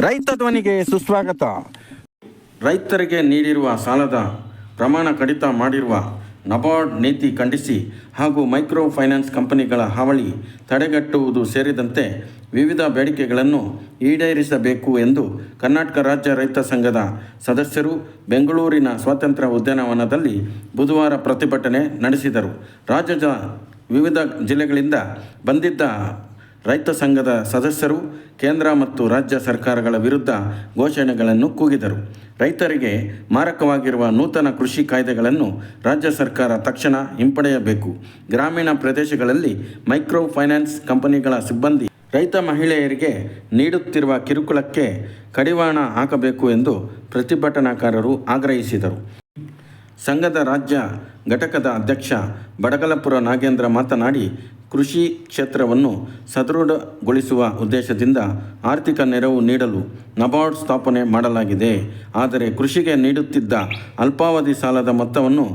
ರೈತ ಧ್ವನಿಗೆ ಸುಸ್ವಾಗತ. ರೈತರಿಗೆ ನೀಡಿರುವ ಸಾಲದ ಪ್ರಮಾಣ ಕಡಿತ ಮಾಡಿರುವ ನಬಾರ್ಡ್ ನೀತಿ ಖಂಡಿಸಿ ಹಾಗೂ ಮೈಕ್ರೋ ಫೈನಾನ್ಸ್ ಕಂಪನಿಗಳ ಹಾವಳಿ ತಡೆಗಟ್ಟುವುದು ಸೇರಿದಂತೆ ವಿವಿಧ ಬೇಡಿಕೆಗಳನ್ನು ಈಡೇರಿಸಬೇಕು ಎಂದು ಕರ್ನಾಟಕ ರಾಜ್ಯ ರೈತ ಸಂಘದ ಸದಸ್ಯರು ಬೆಂಗಳೂರಿನ ಸ್ವಾತಂತ್ರ್ಯ ಉದ್ಯಾನವನದಲ್ಲಿ ಬುಧವಾರ ಪ್ರತಿಭಟನೆ ನಡೆಸಿದರು. ರಾಜ್ಯದ ವಿವಿಧ ಜಿಲ್ಲೆಗಳಿಂದ ಬಂದಿದ್ದ ರೈತ ಸಂಘದ ಸದಸ್ಯರು ಕೇಂದ್ರ ಮತ್ತು ರಾಜ್ಯ ಸರ್ಕಾರಗಳ ವಿರುದ್ಧ ಘೋಷಣೆಗಳನ್ನು ಕೂಗಿದರು. ರೈತರಿಗೆ ಮಾರಕವಾಗಿರುವ ನೂತನ ಕೃಷಿ ಕಾಯ್ದೆಗಳನ್ನು ರಾಜ್ಯ ಸರ್ಕಾರ ತಕ್ಷಣ ಹಿಂಪಡೆಯಬೇಕು. ಗ್ರಾಮೀಣ ಪ್ರದೇಶಗಳಲ್ಲಿ ಮೈಕ್ರೋ ಫೈನಾನ್ಸ್ ಕಂಪನಿಗಳ ಸಿಬ್ಬಂದಿ ರೈತ ಮಹಿಳೆಯರಿಗೆ ನೀಡುತ್ತಿರುವ ಕಿರುಕುಳಕ್ಕೆ ಕಡಿವಾಣ ಹಾಕಬೇಕು ಎಂದು ಪ್ರತಿಭಟನಾಕಾರರು ಆಗ್ರಹಿಸಿದರು. ಸಂಘದ ರಾಜ್ಯ ಘಟಕದ ಅಧ್ಯಕ್ಷ ಬಡಗಲಪುರ ನಾಗೇಂದ್ರ ಮಾತನಾಡಿ, ಕೃಷಿ ಕ್ಷೇತ್ರವನ್ನು ಸದೃಢಗೊಳಿಸುವ ಉದ್ದೇಶದಿಂದ ಆರ್ಥಿಕ ನೆರವು ನೀಡಲು ನಬಾರ್ಡ್ ಸ್ಥಾಪನೆ ಮಾಡಲಾಗಿದೆ. ಆದರೆ ಕೃಷಿಗೆ ನೀಡುತ್ತಿದ್ದ ಅಲ್ಪಾವಧಿ ಸಾಲದ ಮೊತ್ತವನ್ನು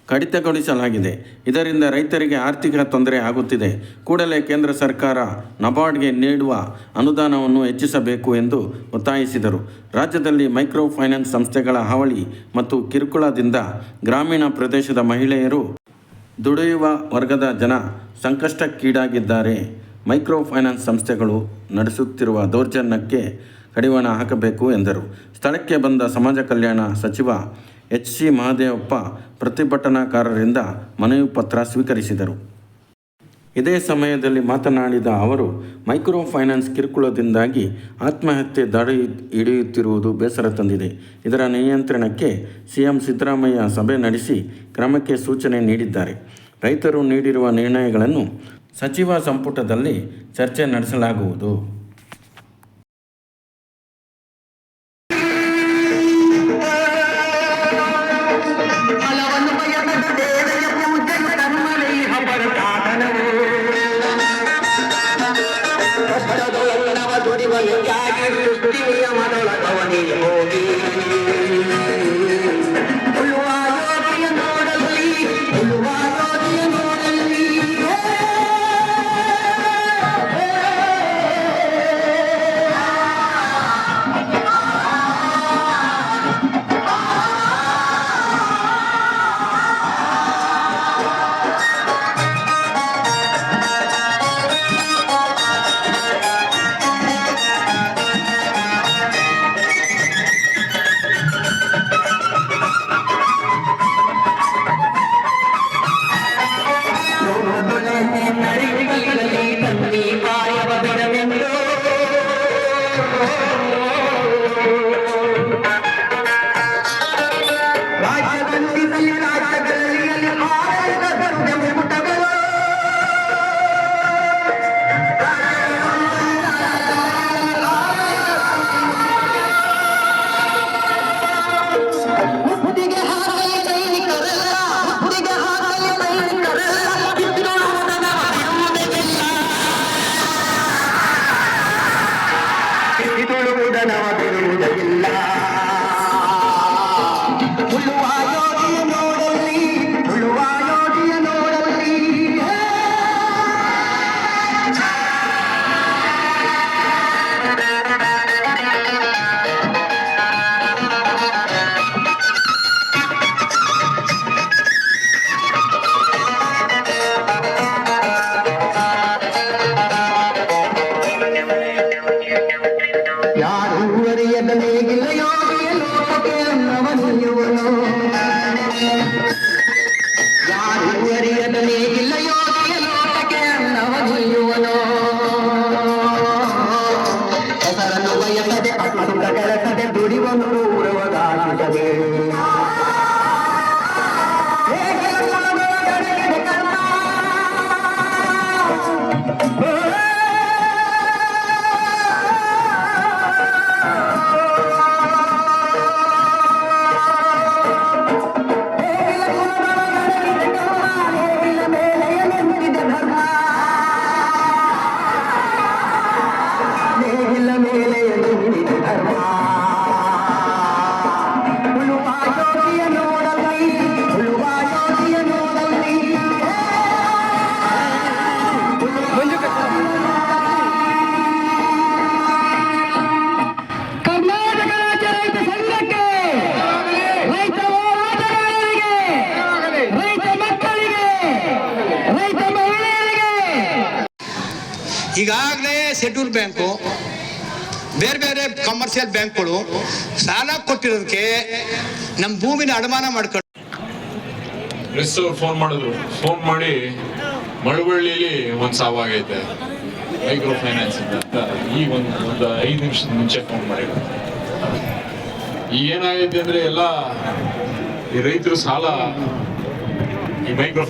ಕಡಿತಗೊಳಿಸಲಾಗಿದೆ. ಇದರಿಂದ ರೈತರಿಗೆ ಆರ್ಥಿಕ ತೊಂದರೆ ಆಗುತ್ತಿದೆ. ಕೂಡಲೇ ಕೇಂದ್ರ ಸರ್ಕಾರ ನಬಾರ್ಡ್ಗೆ ನೀಡುವ ಅನುದಾನವನ್ನು ಹೆಚ್ಚಿಸಬೇಕು ಎಂದು ಒತ್ತಾಯಿಸಿದರು. ರಾಜ್ಯದಲ್ಲಿ ಮೈಕ್ರೋ ಫೈನಾನ್ಸ್ ಸಂಸ್ಥೆಗಳ ಹಾವಳಿ ಮತ್ತು ಕಿರುಕುಳದಿಂದ ಗ್ರಾಮೀಣ ಪ್ರದೇಶದ ಮಹಿಳೆಯರು, ದುಡಿಯುವ ವರ್ಗದ ಜನ ಸಂಕಷ್ಟಕ್ಕೀಡಾಗಿದ್ದಾರೆ. ಮೈಕ್ರೋ ಫೈನಾನ್ಸ್ ಸಂಸ್ಥೆಗಳು ನಡೆಸುತ್ತಿರುವ ದೌರ್ಜನ್ಯಕ್ಕೆ ಕಡಿವಾಣ ಹಾಕಬೇಕು ಎಂದರು. ಸ್ಥಳಕ್ಕೆ ಬಂದ ಸಮಾಜ ಕಲ್ಯಾಣ ಸಚಿವ HC ಮಹದೇವಪ್ಪ ಪ್ರತಿಭಟನಾಕಾರರಿಂದ ಮನವಿ ಪತ್ರ ಸ್ವೀಕರಿಸಿದರು. ಇದೇ ಸಮಯದಲ್ಲಿ ಮಾತನಾಡಿದ ಅವರು, ಮೈಕ್ರೋ ಫೈನಾನ್ಸ್ ಕಿರುಕುಳದಿಂದಾಗಿ ಆತ್ಮಹತ್ಯೆ ದಾಳಿ ಹಿಡಿಯುತ್ತಿರುವುದು ಬೇಸರ ತಂದಿದೆ. ಇದರ ನಿಯಂತ್ರಣಕ್ಕೆ CM ಸಿದ್ದರಾಮಯ್ಯ ಸಭೆ ನಡೆಸಿ ಕ್ರಮಕ್ಕೆ ಸೂಚನೆ ನೀಡಿದ್ದಾರೆ. ರೈತರು ನೀಡಿರುವ ನಿರ್ಣಯಗಳನ್ನು ಸಚಿವ ಸಂಪುಟದಲ್ಲಿ ಚರ್ಚೆ ನಡೆಸಲಾಗುವುದು. ಈಗಾಗಲೇ ಶೆಡ್ಯೂಲ್ ಬ್ಯಾಂಕು ಬೇರೆ ಬೇರೆ ಕಮರ್ಷಿಯಲ್ ಬ್ಯಾಂಕ್ಗಳು ಸಾಲ ಕೊಟ್ಟಿರೋದಕ್ಕೆ ನಮ್ಮ ಭೂಮಿನ ಅಡಮಾನ ಮಾಡ್ಕೊಂಡು ಫೋನ್ ಮಾಡಿದ್ರು. ಫೋನ್ ಮಾಡಿ ಮಳವಳ್ಳಿಲಿ ಒಂದು ಸಾವಾಗೈತೆ ಮೈಕ್ರೋ ಫೈನಾನ್ಸ್ ಅಂತ ಈಗ ಒಂದು 5 ನಿಮಿಷದ ಮುಂಚೆ ಫೋನ್ ಮಾಡಿದ್ರು. ಈಗ ಏನಾಗೈತೆ ಅಂದ್ರೆ ಎಲ್ಲ ಈ ರೈತರು ಸಾಲ ಈ ಮೈಕ್ರೋ